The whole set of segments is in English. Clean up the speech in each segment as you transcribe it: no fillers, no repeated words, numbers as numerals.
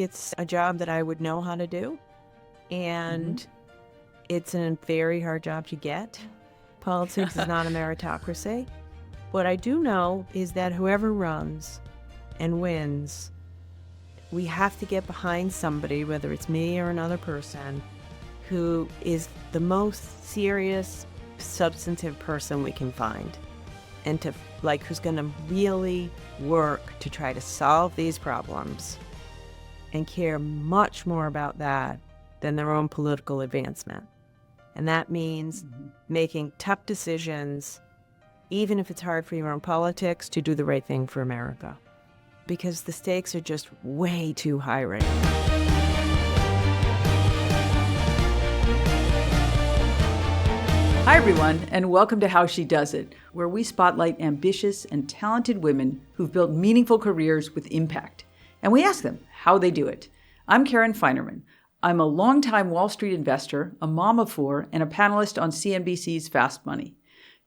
It's a job that I would know how to do, and it's a very hard job to get. Politics is not a meritocracy. What I do know is that whoever runs and wins, we have to get behind somebody, whether it's me or another person, who is the most serious, substantive person we can find, and who's going to really work to try to solve these problems and care much more about that than their own political advancement. And that means making tough decisions, even if it's hard for your own politics, to do the right thing for America. Because the stakes are just way too high right now. Hi, everyone, and welcome to How She Does It, where we spotlight ambitious and talented women who've built meaningful careers with impact. And we ask them how they do it. I'm Karen Feinerman. I'm a longtime Wall Street investor, a mom of four, and a panelist on CNBC's Fast Money.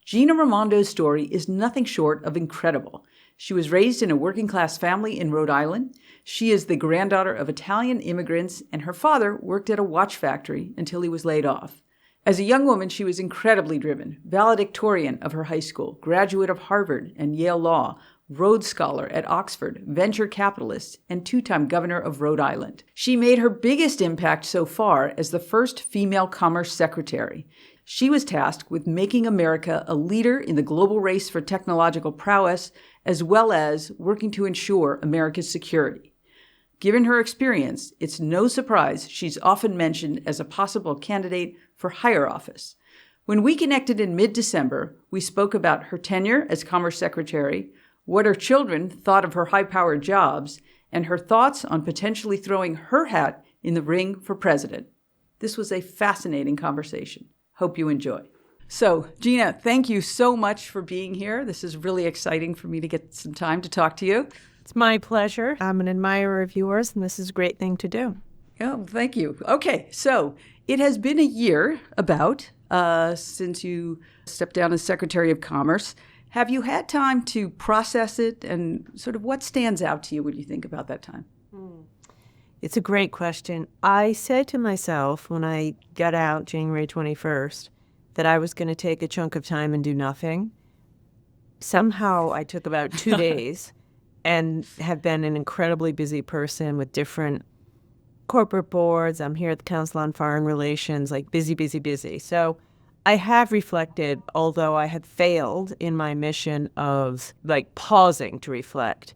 Gina Raimondo's story is nothing short of incredible. She was raised in a working-class family in Rhode Island. She is the granddaughter of Italian immigrants, and her father worked at a watch factory until he was laid off. As a young woman, she was incredibly driven, valedictorian of her high school, graduate of Harvard and Yale Law, Rhodes Scholar at Oxford, venture capitalist, and two-time governor of Rhode Island. She made her biggest impact so far as the first female commerce secretary. She was tasked with making America a leader in the global race for technological prowess, as well as working to ensure America's security. Given her experience, it's no surprise she's often mentioned as a possible candidate for higher office. When we connected in mid-December, we spoke about her tenure as Commerce Secretary, what her children thought of her high-powered jobs, and her thoughts on potentially throwing her hat in the ring for president. This was a fascinating conversation. Hope you enjoy. So, Gina, thank you so much for being here. This is really exciting for me to get some time to talk to you. It's my pleasure. I'm an admirer of yours, and this is a great thing to do. Oh, thank you. Okay, so it has been a year since you stepped down as Secretary of Commerce. Have you had time to process it, and sort of what stands out to you when you think about that time? It's a great question. I said to myself when I got out January 21st that I was going to take a chunk of time and do nothing. Somehow I took about 2 days and have been an incredibly busy person with different corporate boards. I'm here at the Council on Foreign Relations, busy. So I have reflected, although I had failed in my mission of pausing to reflect.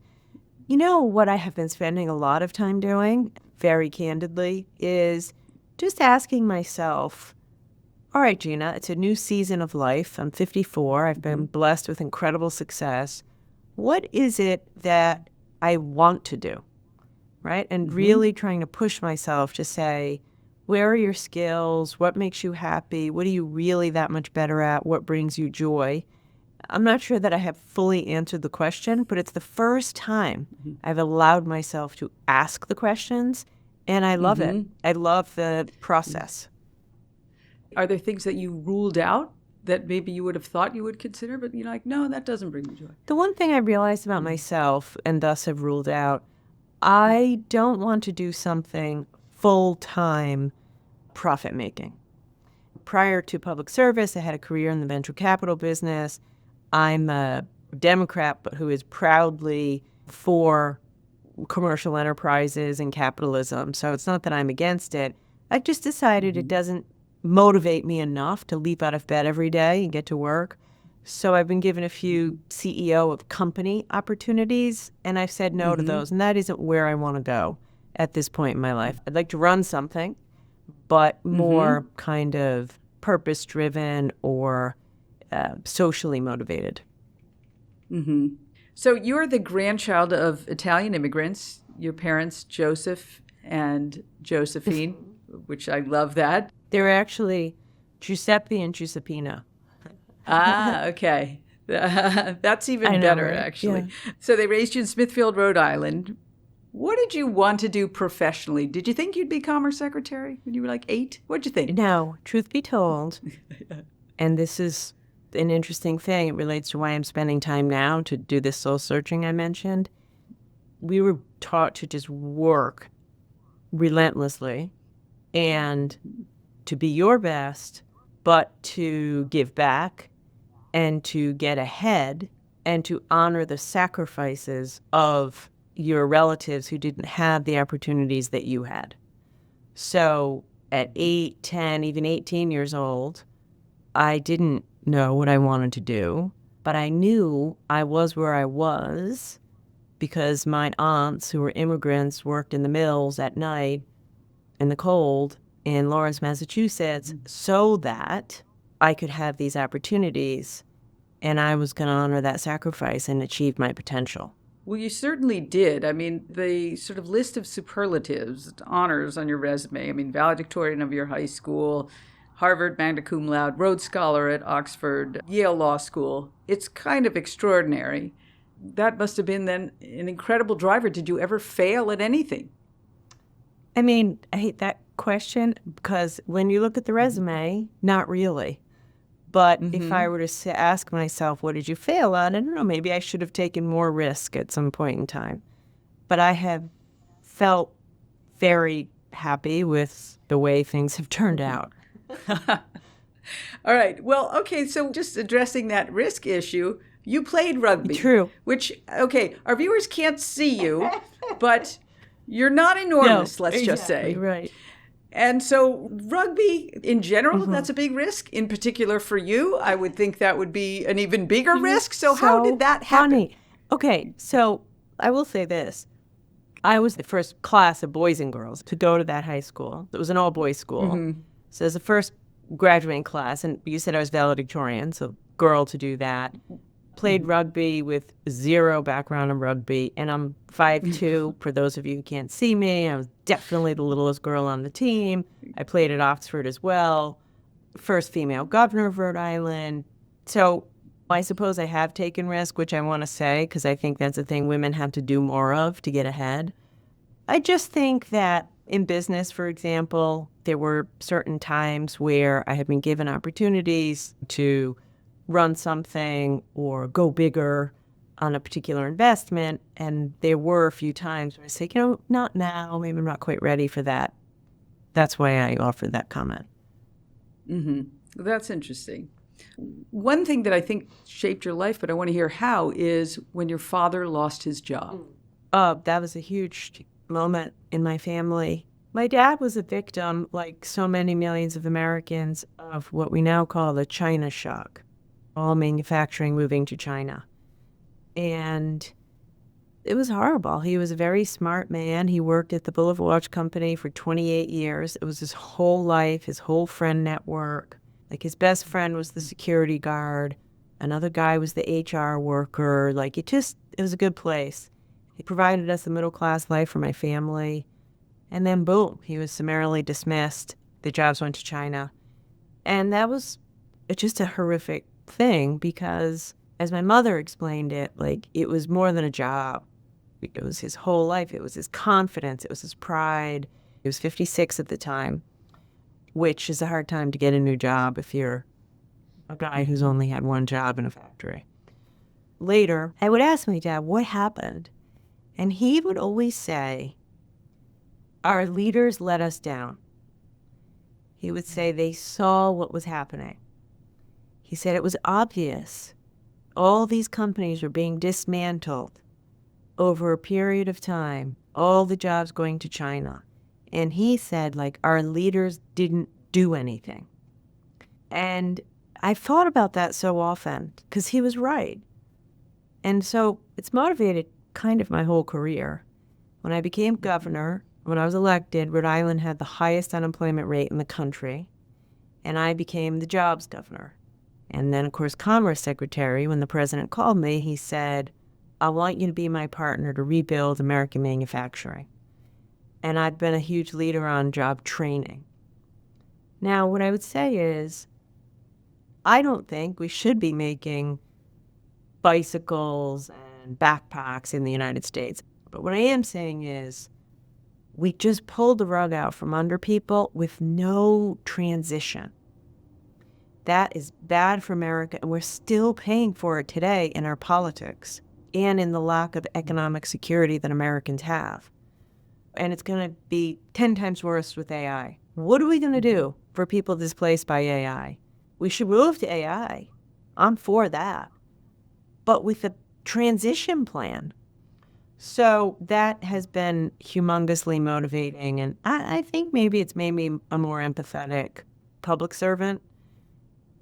You know what I have been spending a lot of time doing, very candidly, is just asking myself, all right, Gina, it's a new season of life. I'm 54. I've been blessed with incredible success. What is it that I want to do, right? And really trying to push myself to say, where are your skills? What makes you happy? What are you really that much better at? What brings you joy? I'm not sure that I have fully answered the question, but it's the first time I've allowed myself to ask the questions, and I love it. I love the process. Are there things that you ruled out that maybe you would have thought you would consider, but you're like, no, that doesn't bring me joy? The one thing I realized about myself, and thus have ruled out, I don't want to do something full-time profit-making. Prior to public service, I had a career in the venture capital business. I'm a Democrat, but who is proudly for commercial enterprises and capitalism. So it's not that I'm against it. I just decided it doesn't motivate me enough to leap out of bed every day and get to work. So I've been given a few CEO of company opportunities, and I've said no to those. And that isn't where I want to go at this point in my life. I'd like to run something, but more kind of purpose-driven or socially motivated. So you're the grandchild of Italian immigrants, your parents, Joseph and Josephine, which I love that. They're actually Giuseppe and Giuseppina. Ah, okay. That's even better, right? Actually. Yeah. So they raised you in Smithfield, Rhode Island. What did you want to do professionally? Did you think you'd be Commerce Secretary when you were 8? What'd you think? No, truth be told, and this is an interesting thing. It relates to why I'm spending time now to do this soul searching I mentioned. We were taught to just work relentlessly and to be your best, but to give back and to get ahead and to honor the sacrifices of your relatives who didn't have the opportunities that you had. So at 8, 10, even 18 years old, I didn't know what I wanted to do, but I knew I was where I was because my aunts, who were immigrants, worked in the mills at night in the cold in Lawrence, Massachusetts, so that I could have these opportunities, and I was going to honor that sacrifice and achieve my potential. Well, you certainly did. I mean, the sort of list of superlatives, honors on your resume, I mean, valedictorian of your high school, Harvard magna cum laude, Rhodes Scholar at Oxford, Yale Law School. It's kind of extraordinary. That must have been then an incredible driver. Did you ever fail at anything? I mean, I hate that question because when you look at the resume, not really. But if I were to ask myself, what did you fail on? I don't know, maybe I should have taken more risk at some point in time. But I have felt very happy with the way things have turned out. All right. Well, okay, so just addressing that risk issue, you played rugby. True. Which, okay, our viewers can't see you, but you're not enormous, let's just say. Right. And so rugby in general, that's a big risk. In particular for you, I would think that would be an even bigger risk. So how did that happen? Funny. Okay, so I will say this. I was the first class of boys and girls to go to that high school. It was an all-boys school. So as the first graduating class, and you said I was valedictorian, so girl to do that. Played rugby with zero background in rugby, and I'm 5'2". For those of you who can't see me, I was definitely the littlest girl on the team. I played at Oxford as well. First female governor of Rhode Island. So I suppose I have taken risk, which I want to say, because I think that's a thing women have to do more of to get ahead. I just think that in business, for example, there were certain times where I had been given opportunities to run something or go bigger on a particular investment. And there were a few times where I say, not now, maybe I'm not quite ready for that. That's why I offered that comment. That's interesting. One thing that I think shaped your life, but I want to hear how, is when your father lost his job. That was a huge moment in my family. My dad was a victim, like so many millions of Americans, of what we now call the China shock. All manufacturing moving to China. And it was horrible. He was a very smart man. He worked at the Bullitt Watch Company for 28 years. It was his whole life, his whole friend network. Like his best friend was the security guard. Another guy was the HR worker. Like it was a good place. He provided us a middle-class life for my family. And then boom, he was summarily dismissed. The jobs went to China. And that was just a horrific thing because, as my mother explained it, like it was more than a job. It was his whole life. It was his confidence. It was his pride. He was 56 at the time, which is a hard time to get a new job if you're a guy who's only had one job in a factory. Later, I would ask my dad, what happened? And he would always say, our leaders let us down. He would say they saw what was happening. He said it was obvious. All these companies were being dismantled over a period of time, all the jobs going to China. And he said, like, our leaders didn't do anything. And I thought about that so often because he was right. And so it's motivated kind of my whole career. When I became governor, when I was elected, Rhode Island had the highest unemployment rate in the country. And I became the jobs governor. And then, of course, Commerce Secretary, when the president called me, he said, I want you to be my partner to rebuild American manufacturing. And I've been a huge leader on job training. Now, what I would say is, I don't think we should be making bicycles and backpacks in the United States. But what I am saying is, we just pulled the rug out from under people with no transition. That is bad for America, and we're still paying for it today in our politics and in the lack of economic security that Americans have. And it's going to be 10 times worse with AI. What are we going to do for people displaced by AI? We should move to AI. I'm for that. But with a transition plan. So that has been humongously motivating. And I think maybe it's made me a more empathetic public servant,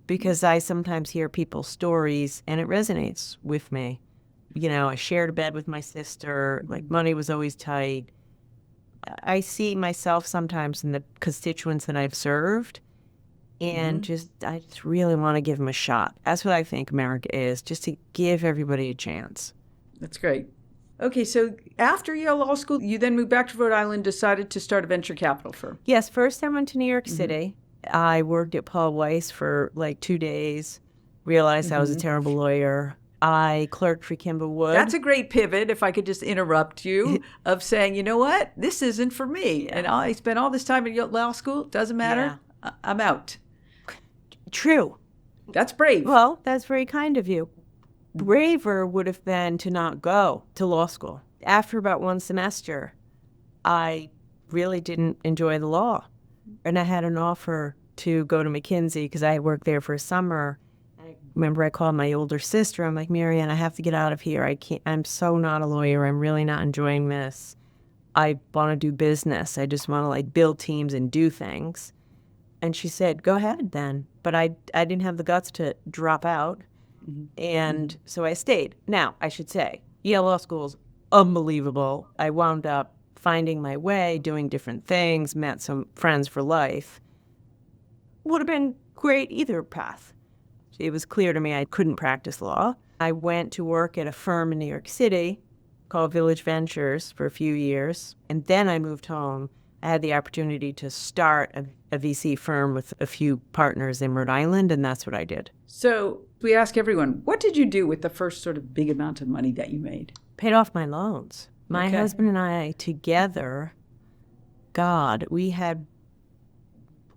because I sometimes hear people's stories and it resonates with me. You know, I shared a bed with my sister, like money was always tight. I see myself sometimes in the constituents that I've served, and I just really want to give them a shot. That's what I think America is, just to give everybody a chance. That's great. Okay, so after Yale Law School, you then moved back to Rhode Island, decided to start a venture capital firm. Yes, first I went to New York City. I worked at Paul Weiss for like 2 days, realized I was a terrible lawyer. I clerked for Kimball Wood. That's a great pivot, if I could just interrupt you, of saying, you know what, this isn't for me. And I spent all this time at Yale Law School, doesn't matter, I'm out. True. That's brave. Well, that's very kind of you. Braver would have been to not go to law school. After about 1 semester, I really didn't enjoy the law. And I had an offer to go to McKinsey because I had worked there for a summer. I remember I called my older sister. I'm like, Marianne, I have to get out of here. I'm so not a lawyer. I'm really not enjoying this. I want to do business. I just want to like build teams and do things. And she said, go ahead then. But I didn't have the guts to drop out. And so I stayed. Now, I should say, Yale Law School is unbelievable. I wound up finding my way, doing different things, met some friends for life. Would have been great either path. It was clear to me I couldn't practice law. I went to work at a firm in New York City called Village Ventures for a few years. And then I moved home. I had the opportunity to start a VC firm with a few partners in Rhode Island, and that's what I did. So we ask everyone, what did you do with the first sort of big amount of money that you made? Paid off my loans. My husband and I together, we had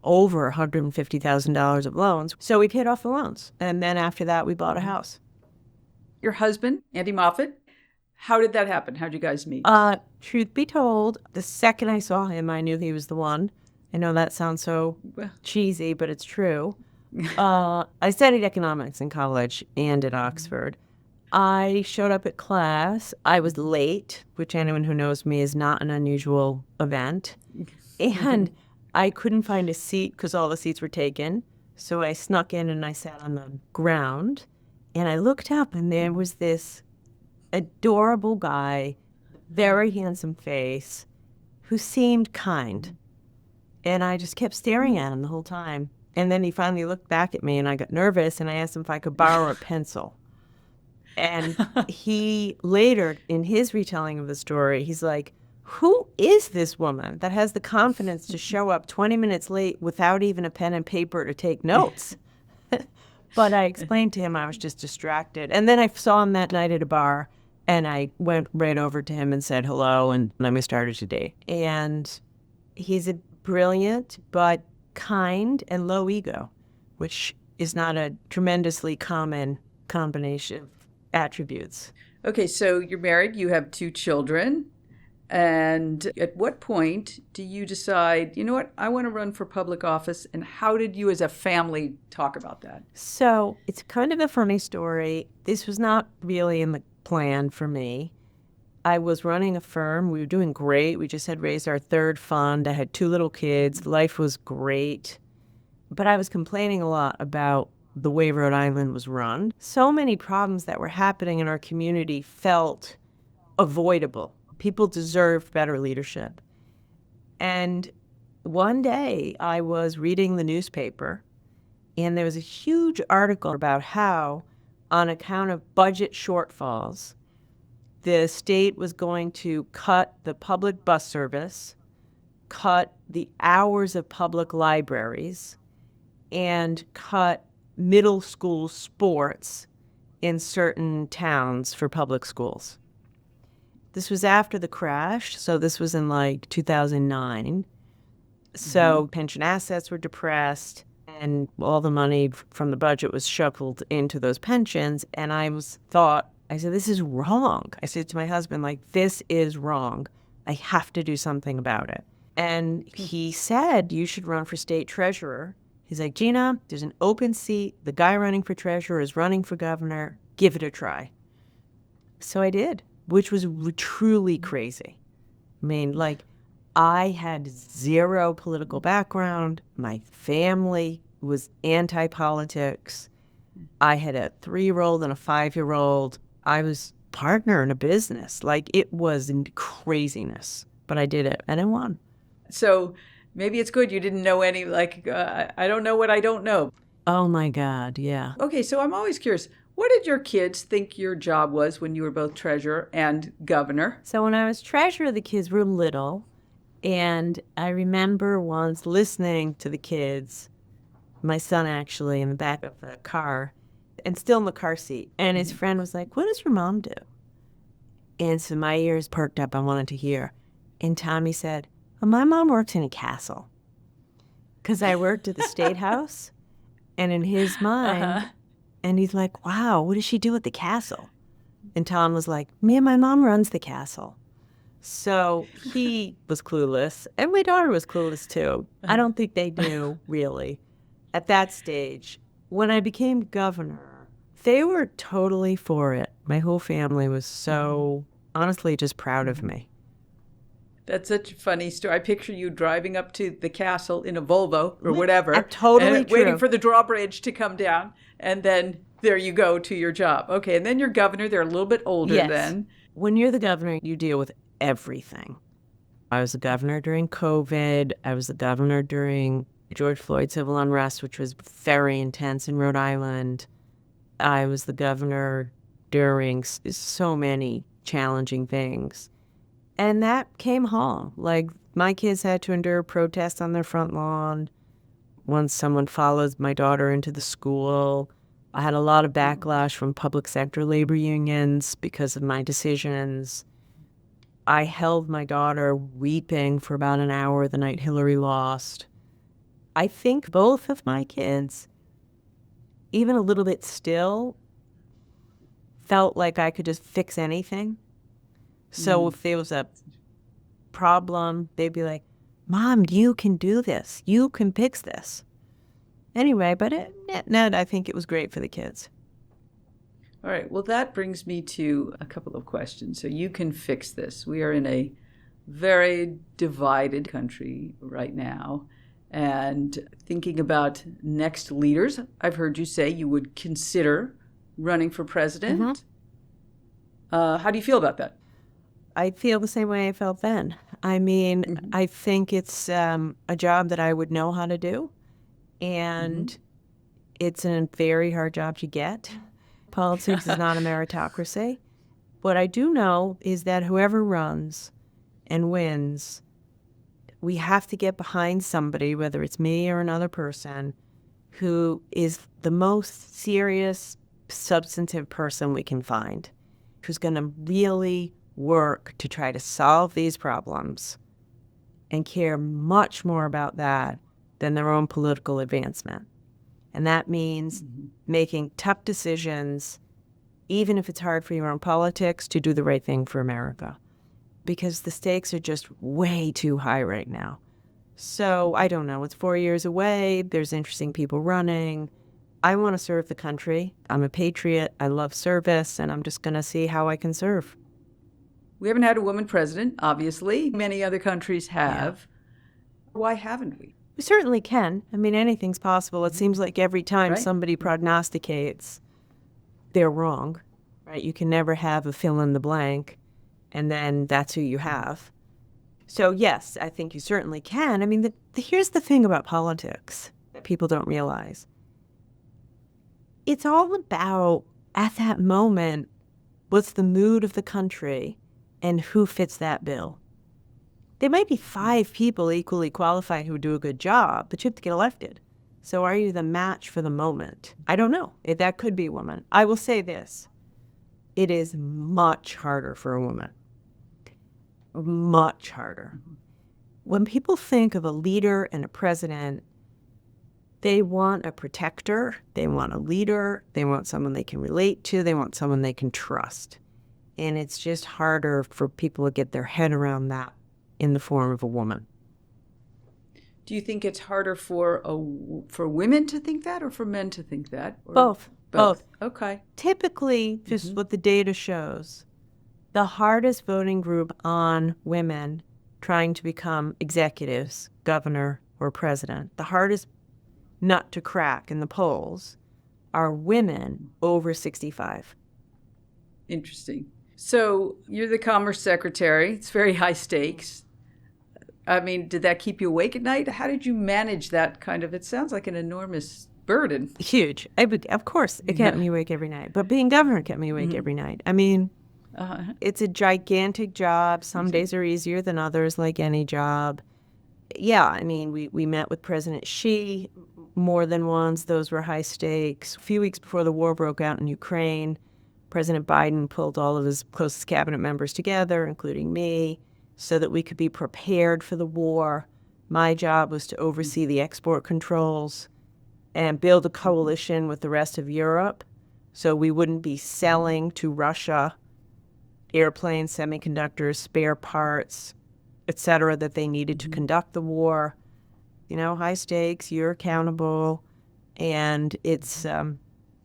over $150,000 of loans. So we paid off the loans. And then after that, we bought a house. Your husband, Andy Moffat, how did that happen? How'd you guys meet? Truth be told, the second I saw him, I knew he was the one. I know that sounds so cheesy, but it's true. I studied economics in college and at Oxford. I showed up at class. I was late, which anyone who knows me is not an unusual event. And I couldn't find a seat because all the seats were taken. So I snuck in and I sat on the ground. And I looked up and there was this adorable guy, very handsome face, who seemed kind. And I just kept staring at him the whole time. And then he finally looked back at me and I got nervous and I asked him if I could borrow a pencil. And he later, in his retelling of the story, he's like, who is this woman that has the confidence to show up 20 minutes late without even a pen and paper to take notes? But I explained to him I was just distracted. And then I saw him that night at a bar and I went right over to him and said hello and then we started to date. And he's a brilliant but kind and low ego, which is not a tremendously common combination of attributes. Okay, so you're married, you have 2 children. And at what point do you decide, you know what, I want to run for public office? And how did you as a family talk about that? So it's kind of a funny story. This was not really in the plan for me. I was running a firm. We were doing great. We just had raised our 3rd fund. I had 2 little kids. Life was great. But I was complaining a lot about the way Rhode Island was run. So many problems that were happening in our community felt avoidable. People deserved better leadership. And one day I was reading the newspaper and there was a huge article about how, on account of budget shortfalls, the state was going to cut the public bus service, cut the hours of public libraries, and cut middle school sports in certain towns for public schools. This was after the crash, so this was in like 2009. So pension assets were depressed, and all the money from the budget was shuffled into those pensions. And I said, this is wrong. I said to my husband, like, this is wrong. I have to do something about it. And he said, you should run for state treasurer. He's like, Gina, there's an open seat. The guy running for treasurer is running for governor. Give it a try. So I did, which was truly crazy. I mean, like, I had zero political background. My family was anti-politics. I had a 3-year-old and a 5-year-old. I was partner in a business. Like, it was craziness. But I did it, and I won. So maybe it's good you didn't know any, I don't know what I don't know. Oh, my God, yeah. Okay, so I'm always curious. What did your kids think your job was when you were both treasurer and governor? So when I was treasurer, the kids were little. And I remember once listening to the kids, my son actually in the back of the car, and still in the car seat. And his friend was like, what does your mom do? And so my ears perked up. I wanted to hear. And Tommy said, well, my mom works in a castle. Because I worked at the State House. And in his mind, and he's like, wow, what does she do at the castle? And Tom was like, man, my mom runs the castle. So he was clueless. And my daughter was clueless, too. I don't think they knew, really, at that stage. When I became governor, they were totally for it. My whole family was so, honestly, just proud of me. That's such a funny story. I picture you driving up to the castle in a Volvo or whatever. Totally and true. Waiting for the drawbridge to come down. And then there you go to your job. Okay, and then you're governor. They're a little bit older then. When you're the governor, you deal with everything. I was the governor during COVID. I was the governor during George Floyd civil unrest, which was very intense in Rhode Island. I was the governor during so many challenging things. And that came home. Like, my kids had to endure protests on their front lawn. Once someone followed my daughter into the school, I had a lot of backlash from public sector labor unions because of my decisions. I held my daughter weeping for about an hour the night Hillary lost. I think both of my kids, even a little bit still, felt like I could just fix anything. So if there was a problem, they'd be like, Mom, you can do this. You can fix this. Anyway, but net, I think it was great for the kids. All right. Well, that brings me to a couple of questions. So you can fix this. We are in a very divided country right now. And thinking about next leaders, I've heard you say you would consider running for president. How do you feel about that? I feel the same way I felt then. I mean, I think it's a job that I would know how to do. And it's a very hard job to get. Politics is not a meritocracy. What I do know is that whoever runs and wins, we have to get behind somebody, whether it's me or another person, who is the most serious, substantive person we can find, who's going to really work to try to solve these problems and care much more about that than their own political advancement. And that means making tough decisions, even if it's hard for your own politics, to do the right thing for America. Because the stakes are just way too high right now. So I don't know. It's 4 years away. There's interesting people running. I want to serve the country. I'm a patriot. I love service, and I'm just going to see how I can serve. We haven't had a woman president, obviously. Many other countries have. Yeah. Why haven't we? We certainly can. I mean, anything's possible. It seems like every time somebody prognosticates, they're wrong, right? You can never have a fill in the blank, and then that's who you have. So, yes, I think you certainly can. I mean, here's the thing about politics that people don't realize. It's all about, at that moment, what's the mood of the country and who fits that bill. There might be 5 people equally qualified who do a good job, but you have to get elected. So are you the match for the moment? I don't know. That could be a woman. I will say this. It is much harder for a woman. Much harder. When people think of a leader and a president, they want a protector, they want a leader, they want someone they can relate to, they want someone they can trust. And it's just harder for people to get their head around that in the form of a woman. Do you think it's harder for women to think that or for men to think that? Or Both. Okay. Typically, just what the data shows, the hardest voting group on women trying to become executives, governor, or president, the hardest nut to crack in the polls are women over 65. Interesting. So you're the Commerce Secretary. It's very high stakes. I mean, did that keep you awake at night? How did you manage that kind of, it sounds like an enormous burden. Huge. Of course, it kept me awake every night. But being governor kept me awake every night. I mean, it's a gigantic job. Some days are easier than others, like any job. Yeah, I mean, we met with President Xi more than once. Those were high stakes. A few weeks before the war broke out in Ukraine, President Biden pulled all of his closest cabinet members together, including me, so that we could be prepared for the war. My job was to oversee the export controls and build a coalition with the rest of Europe so we wouldn't be selling to Russia airplanes, semiconductors, spare parts, et cetera, that they needed to conduct the war. You know, high stakes, you're accountable, and it's,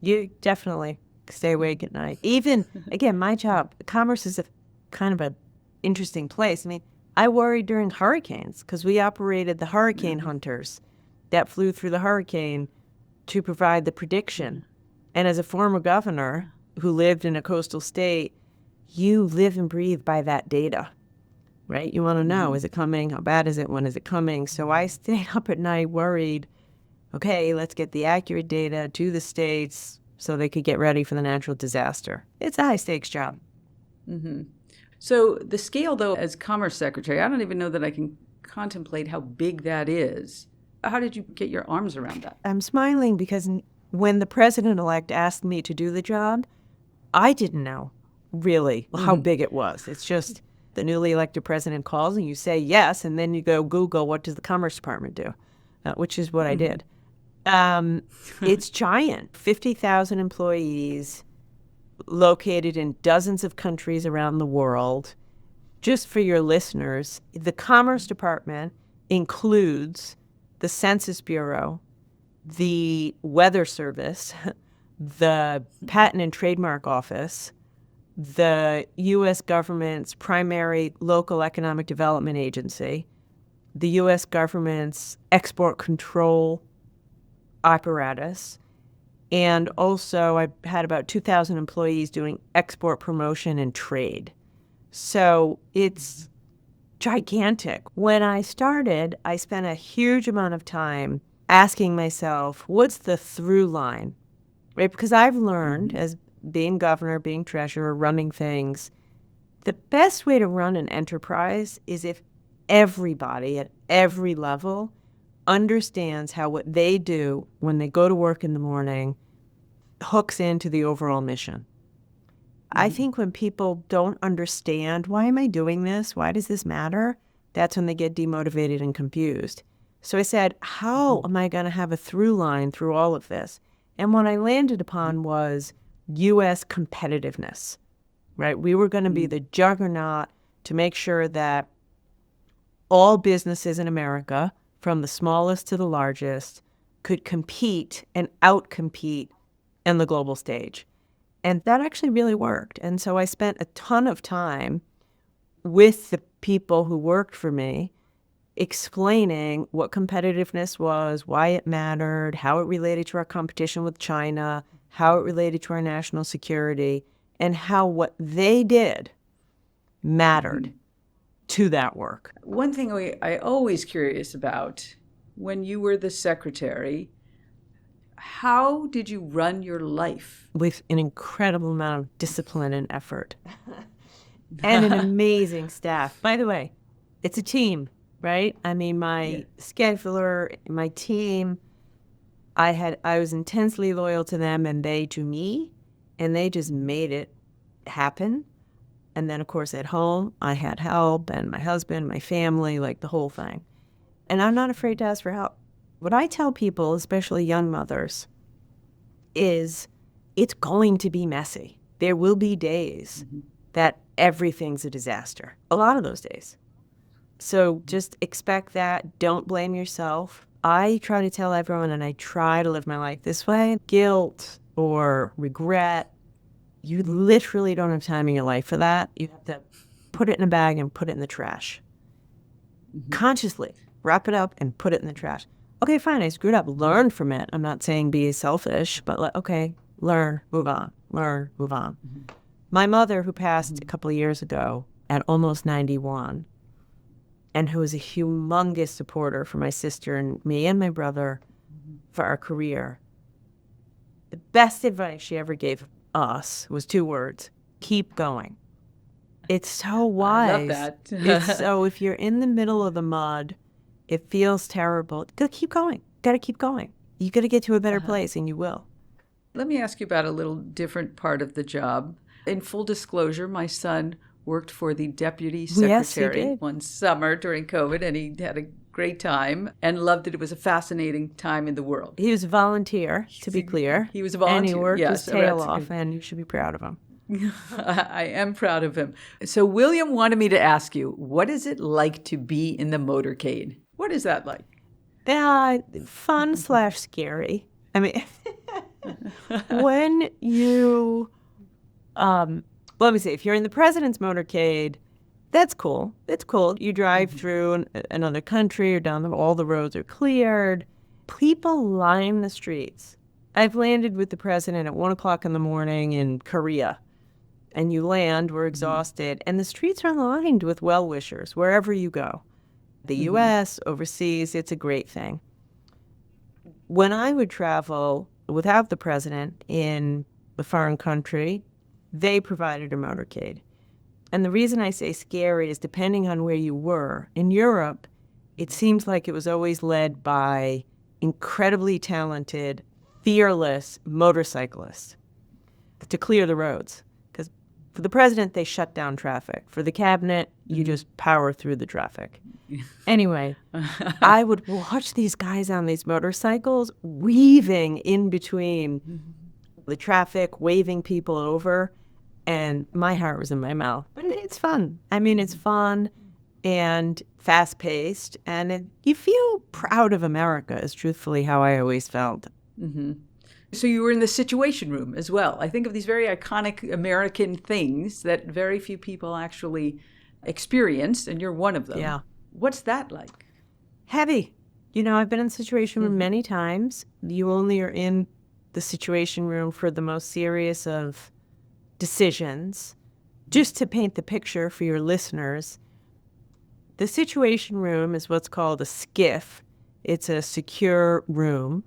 you definitely stay awake at night. Even, again, my job, commerce is a kind of an interesting place. I mean, I worried during hurricanes because we operated the hurricane hunters that flew through the hurricane to provide the prediction. And as a former governor who lived in a coastal state, you live and breathe by that data, right? You want to know, is it coming? How bad is it? When is it coming? So I stayed up at night worried, okay, let's get the accurate data to the states so they could get ready for the natural disaster. It's a high-stakes job. So the scale, though, as Commerce Secretary, I don't even know that I can contemplate how big that is. How did you get your arms around that? I'm smiling because when the president-elect asked me to do the job, I didn't know really how big it was. It's just the newly elected president calls and you say yes, and then you go Google, what does the Commerce Department do? Which is what I did. It's giant, 50,000 employees located in dozens of countries around the world. Just for your listeners, the Commerce Department includes the Census Bureau, the Weather Service, the Patent and Trademark Office, the U.S. government's primary local economic development agency, the U.S. government's export control apparatus, and also I had about 2,000 employees doing export promotion and trade. So it's gigantic. When I started, I spent a huge amount of time asking myself, what's the through line? Right? Because I've learned as being governor, being treasurer, running things, the best way to run an enterprise is if everybody at every level understands how what they do when they go to work in the morning hooks into the overall mission. I think when people don't understand, why am I doing this? Why does this matter? That's when they get demotivated and confused. So I said, how am I going to have a through line through all of this? And what I landed upon was U.S. competitiveness, right? We were going to be the juggernaut to make sure that all businesses in America, from the smallest to the largest, could compete and outcompete in the global stage. And that actually really worked. And so I spent a ton of time with the people who worked for me explaining what competitiveness was, why it mattered, how it related to our competition with China, how it related to our national security, and how what they did mattered to that work. One thing I always curious about, when you were the secretary, how did you run your life? With an incredible amount of discipline and effort. And an amazing staff. By the way, it's a team, right? I mean, my scheduler, my team, I was intensely loyal to them and they to me, and they just made it happen. And then, of course, at home, I had help, and my husband, my family, like the whole thing. And I'm not afraid to ask for help. What I tell people, especially young mothers, is it's going to be messy. There will be days that everything's a disaster. A lot of those days. So just expect that. Don't blame yourself. I try to tell everyone, and I try to live my life this way, guilt or regret, you literally don't have time in your life for that. You have to put it in a bag and put it in the trash. Consciously wrap it up and put it in the trash. Okay, fine, I screwed up. Learn from it. I'm not saying be selfish, but okay, learn, move on. Learn, move on. My mother, who passed a couple of years ago at almost 91, and who was a humongous supporter for my sister and me and my brother for our career, the best advice she ever gave us was 2 words: keep going. It's so wise. I love that. It's so, if you're in the middle of the mud, it feels terrible. Gotta keep going. Gotta keep going. You gotta get to a better place, and you will. Let me ask you about a little different part of the job. In full disclosure, my son worked for the deputy secretary one summer during COVID, and he had a great time and loved it. It was a fascinating time in the world. He was a volunteer, to be clear. He was a volunteer. And he worked his tail off, and you should be proud of him. I am proud of him. So William wanted me to ask you, what is it like to be in the motorcade? What is that like? Fun / scary. I mean, when you, let me see, if you're in the president's motorcade, that's cool. It's cool. You drive through another country or down all the roads are cleared. People line the streets. I've landed with the president at 1 o'clock in the morning in Korea. And you land, we're exhausted, and the streets are lined with well-wishers wherever you go. The U.S., overseas, it's a great thing. When I would travel without the president in a foreign country, they provided a motorcade. And the reason I say scary is depending on where you were. In Europe, it seems like it was always led by incredibly talented, fearless motorcyclists to clear the roads. Because for the president, they shut down traffic. For the cabinet, you just power through the traffic. Anyway, I would watch these guys on these motorcycles weaving in between the traffic, waving people over, and my heart was in my mouth. But it's fun. I mean, it's fun and fast-paced, and you feel proud of America is truthfully how I always felt. So you were in the Situation Room as well. I think of these very iconic American things that very few people actually experience, and you're one of them. Yeah. What's that like? Heavy. You know, I've been in the Situation Room many times. You only are in the Situation Room for the most serious of decisions. Just to paint the picture for your listeners, the Situation Room is what's called a SCIF. It's a secure room.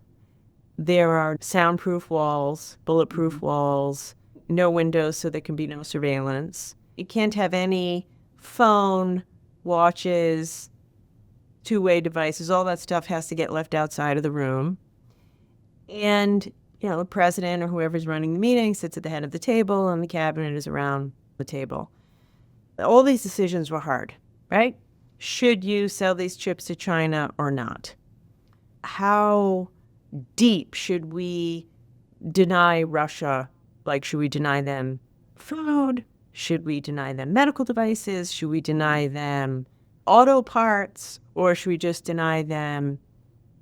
There are soundproof walls, bulletproof walls, no windows so there can be no surveillance. You can't have any phone, watches, two-way devices. All that stuff has to get left outside of the room. And, you know, the president or whoever's running the meeting sits at the head of the table and the cabinet is around the table. All these decisions were hard, right? Should you sell these chips to China or not? How deep should we deny Russia? Like, should we deny them food? Should we deny them medical devices? Should we deny them auto parts? Or should we just deny them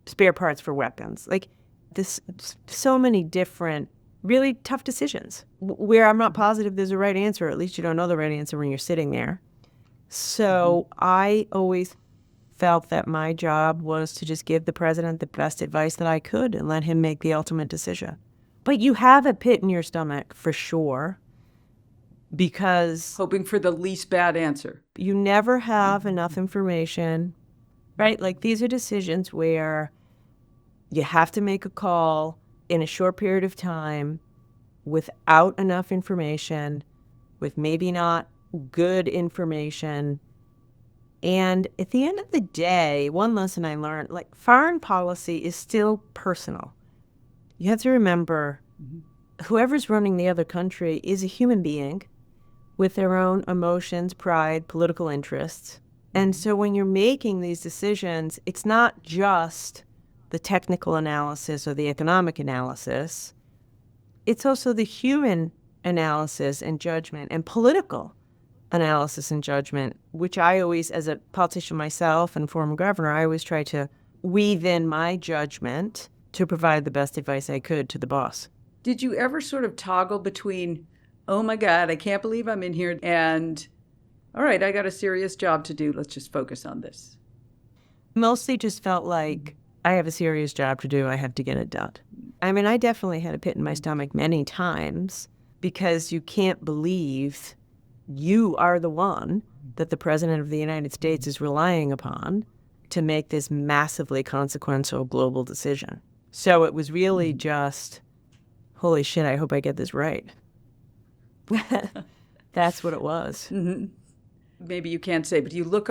spare parts for weapons? Like, this, so many different, really tough decisions where I'm not positive there's a right answer. At least you don't know the right answer when you're sitting there. So I always felt that my job was to just give the president the best advice that I could and let him make the ultimate decision. But you have a pit in your stomach for sure, because Hoping for the least bad answer. you never have enough information, right? Like, these are decisions where you have to make a call in a short period of time without enough information, with maybe not good information. And at the end of the day, one lesson I learned, like, foreign policy is still personal. You have to remember, whoever's running the other country is a human being with their own emotions, pride, political interests. And so when you're making these decisions, it's not just the technical analysis or the economic analysis. It's also the human analysis and judgment and political analysis and judgment, which I always, as a politician myself and former governor, I always try to weave in my judgment to provide the best advice I could to the boss. Did you ever sort of toggle between, oh my God, I can't believe I'm in here, and all right, I got a serious job to do. Let's just focus on this? Mostly just felt like I have a serious job to do. I have to get it done. I mean, I definitely had a pit in my stomach many times because you can't believe you are the one that the President of the United States is relying upon to make this massively consequential global decision. So it was really just, holy shit, I hope I get this right. That's what it was. Mm-hmm. Maybe you can't say, but you look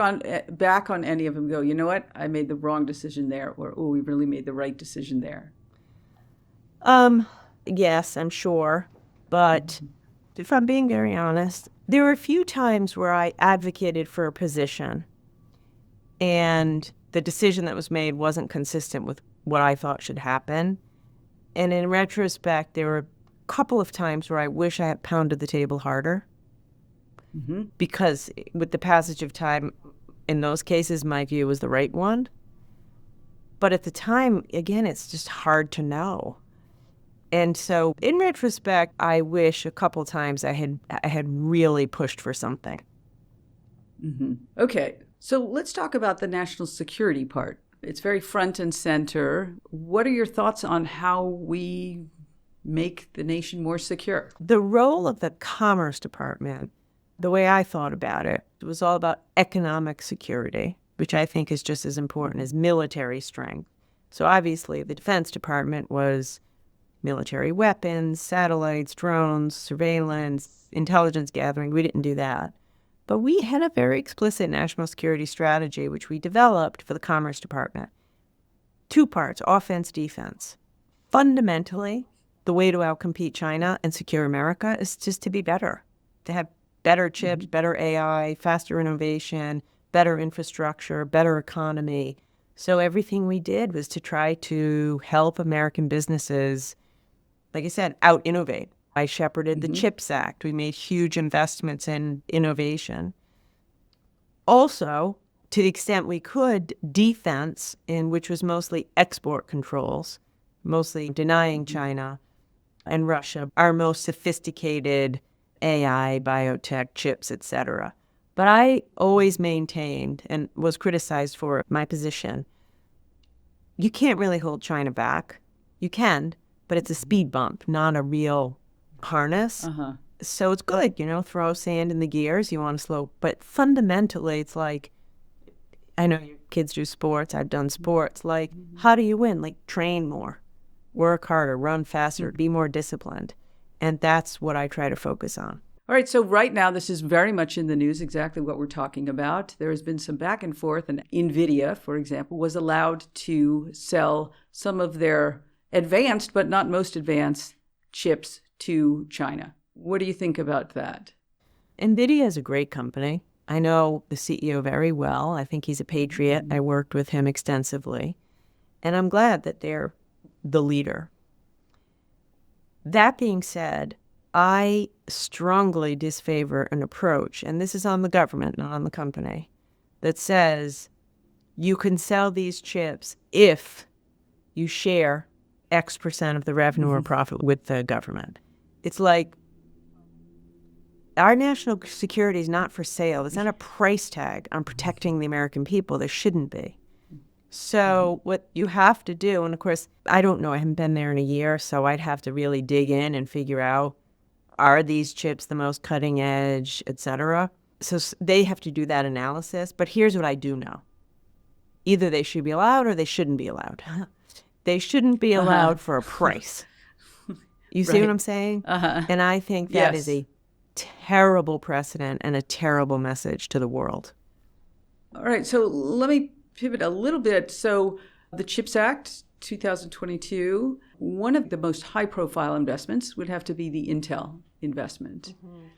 back on any of them and go, you know what, I made the wrong decision there, or, oh, we really made the right decision there. Yes, I'm sure. But if I'm being very honest, there were a few times where I advocated for a position and the decision that was made wasn't consistent with what I thought should happen. And in retrospect, there were a couple of times where I wish I had pounded the table harder. Mm-hmm. Because with the passage of time, in those cases, my view was the right one. But at the time, again, it's just hard to know. And so in retrospect, I wish a couple times I had really pushed for something. Mm-hmm. Okay, so let's talk about the national security part. It's very front and center. What are your thoughts on how we make the nation more secure? The role of the Commerce Department, the way I thought about it, was all about economic security, which I think is just as important as military strength. So obviously the Defense Department was military weapons, satellites, drones, surveillance, intelligence gathering. We didn't do that. But we had a very explicit national security strategy, which we developed for the Commerce Department. 2 parts, offense, defense. Fundamentally, the way to outcompete China and secure America is just to be better, to have better chips, better AI, faster innovation, better infrastructure, better economy. So everything we did was to try to help American businesses, like I said, out-innovate. I shepherded the CHIPS Act. We made huge investments in innovation. Also, to the extent we could, defense, which was mostly export controls, mostly denying China and Russia our most sophisticated AI, biotech, chips, etc. But I always maintained and was criticized for my position. You can't really hold China back. You can, but it's a speed bump, not a real harness. So it's good, throw sand in the gears. You want to slow. But fundamentally, it's like, I know your kids do sports. I've done sports. Like, how do you win? Like, train more, work harder, run faster, be more disciplined. And that's what I try to focus on. All right, so right now, this is very much in the news, exactly what we're talking about. There has been some back and forth, and NVIDIA, for example, was allowed to sell some of their advanced, but not most advanced, chips to China. What do you think about that? NVIDIA is a great company. I know the CEO very well. I think he's a patriot. I worked with him extensively. And I'm glad that they're the leader. That being said, I strongly disfavor an approach, and this is on the government, not on the company, that says you can sell these chips if you share X% of the revenue or profit with the government. It's like our national security is not for sale. There's not a price tag on protecting the American people. There shouldn't be. So what you have to do, and of course, I don't know, I haven't been there in a year, so I'd have to really dig in and figure out, are these chips the most cutting edge, et cetera? So they have to do that analysis. But here's what I do know. Either they should be allowed or they shouldn't be allowed. They shouldn't be allowed for a price. You see what I'm saying? And I think that is a terrible precedent and a terrible message to the world. All right, so let me pivot a little bit. So the CHIPS Act, 2022, one of the most high-profile investments would have to be the Intel investment.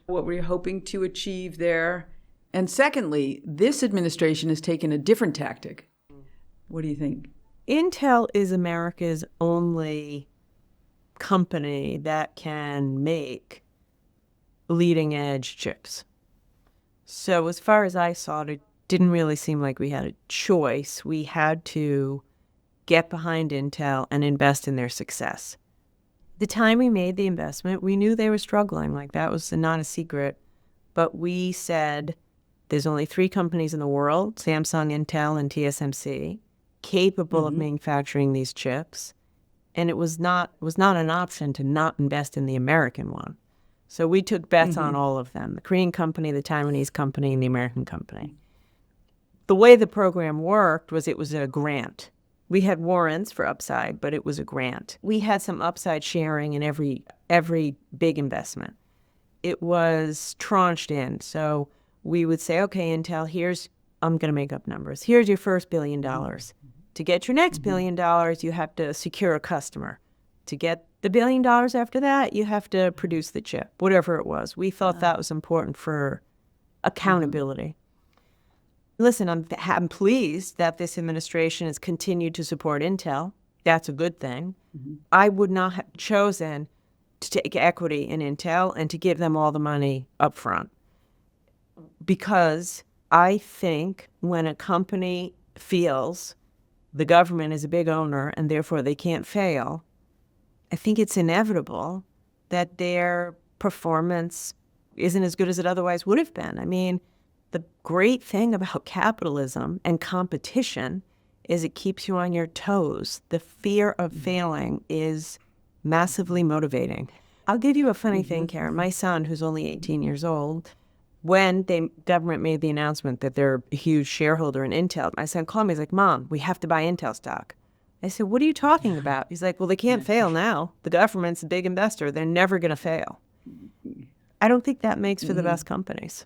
What were you hoping to achieve there? And secondly, this administration has taken a different tactic. What do you think? Intel is America's only company that can make leading edge chips. So as far as I saw it didn't really seem like we had a choice. We had to get behind Intel and invest in their success. The time we made the investment, we knew they were struggling. Like, that was not a secret. But we said, there's only 3 companies in the world, Samsung, Intel, and TSMC, capable of manufacturing these chips. And it was not an option to not invest in the American one. So we took bets on all of them, the Korean company, the Taiwanese company, and the American company. The way the program worked was it was a grant. We had warrants for upside, but it was a grant. We had some upside sharing in every big investment. It was tranched in. So we would say, okay, Intel, I'm going to make up numbers. Here's your first $1 billion. To get your next $1 billion, you have to secure a customer. To get the $1 billion after that, you have to produce the chip, whatever it was. We felt that was important for accountability. Listen, I'm pleased that this administration has continued to support Intel. That's a good thing. I would not have chosen to take equity in Intel and to give them all the money up front, because I think when a company feels the government is a big owner and therefore they can't fail, I think it's inevitable that their performance isn't as good as it otherwise would have been. I mean, the great thing about capitalism and competition is it keeps you on your toes. The fear of failing is massively motivating. I'll give you a funny thing, Karen. My son, who's only 18 years old, when the government made the announcement that they're a huge shareholder in Intel, my son called me. He's like, Mom, we have to buy Intel stock. I said, what are you talking about? He's like, well, they can't fail now. The government's a big investor. They're never going to fail. I don't think that makes for the best companies.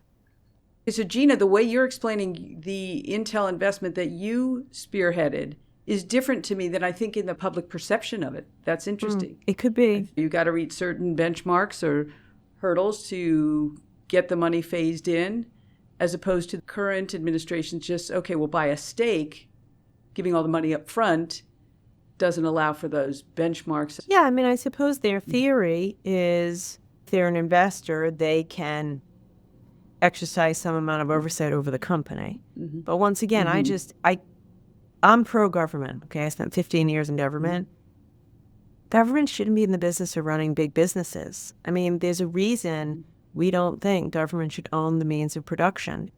So, Gina, the way you're explaining the Intel investment that you spearheaded is different to me than I think in the public perception of it. That's interesting. It could be. You got to reach certain benchmarks or hurdles to get the money phased in, as opposed to the current administration just, okay, we'll buy a stake, giving all the money up front doesn't allow for those benchmarks. Yeah, I mean, I suppose their theory is if they're an investor, they can exercise some amount of oversight over the company. But once again, I'm pro-government, okay? I spent 15 years in government. Government shouldn't be in the business of running big businesses. I mean, there's a reason we don't think government should own the means of production.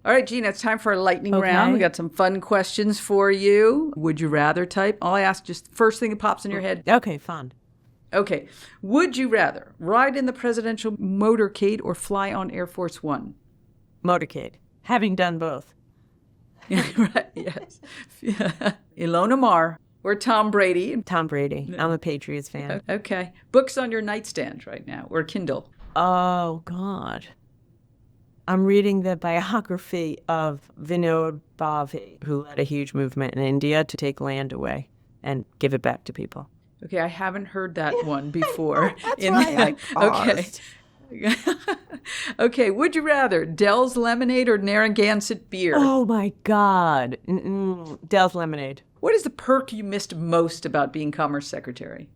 All right, Gina, it's time for a lightning round. We got some fun questions for you. Would you rather type? I'll ask just the first thing that pops in your head. Okay, fun. Okay. Would you rather ride in the presidential motorcade or fly on Air Force One? Motorcade. Having done both. Right, yes. Ilona Maher or Tom Brady? Tom Brady. I'm a Patriots fan. Okay. Books on your nightstand right now or Kindle? Oh, God. I'm reading the biography of Vinod Bhave, who led a huge movement in India to take land away and give it back to people. Okay, I haven't heard that one before. That's why I paused. Okay. Okay, would you rather Dell's lemonade or Narragansett beer? Oh, my God. Dell's lemonade. What is the perk you missed most about being Commerce Secretary?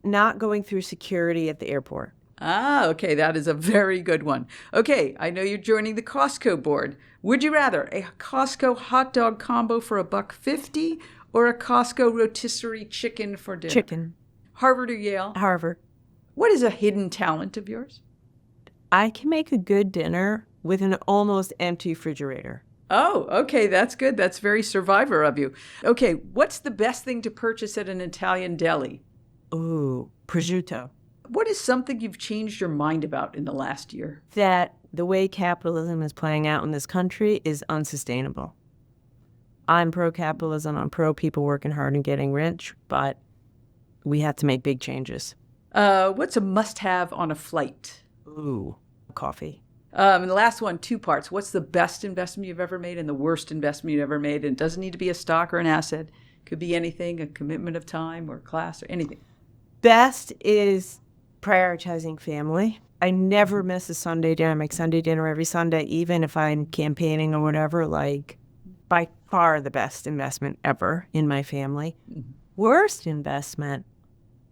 Not going through security at the airport. Ah, okay, that is a very good one. Okay, I know you're joining the Costco board. Would you rather a Costco hot dog combo for $1.50 or a Costco rotisserie chicken for dinner? Chicken. Harvard or Yale? Harvard. What is a hidden talent of yours? I can make a good dinner with an almost empty refrigerator. Oh, okay, that's good. That's very Survivor of you. Okay, what's the best thing to purchase at an Italian deli? Ooh, prosciutto. What is something you've changed your mind about in the last year? That the way capitalism is playing out in this country is unsustainable. I'm pro-capitalism. I'm pro-people working hard and getting rich, but we have to make big changes. What's a must-have on a flight? Ooh, coffee. And the last one, 2 parts. What's the best investment you've ever made and the worst investment you've ever made? And it doesn't need to be a stock or an asset. It could be anything, a commitment of time or class or anything. Best is prioritizing family. I never miss a Sunday dinner. I make Sunday dinner every Sunday, even if I'm campaigning or whatever. Like, by far the best investment ever in my family. Worst investment,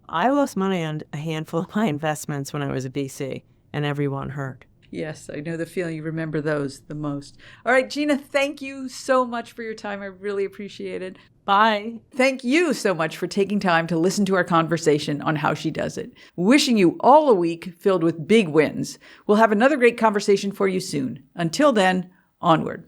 I lost money on a handful of my investments when I was a VC. and everyone heard. Yes, I know the feeling. You remember those the most. All right, Gina, thank you so much for your time. I really appreciate it. Bye. Thank you so much for taking time to listen to our conversation on how she does it. Wishing you all a week filled with big wins. We'll have another great conversation for you soon. Until then, onward.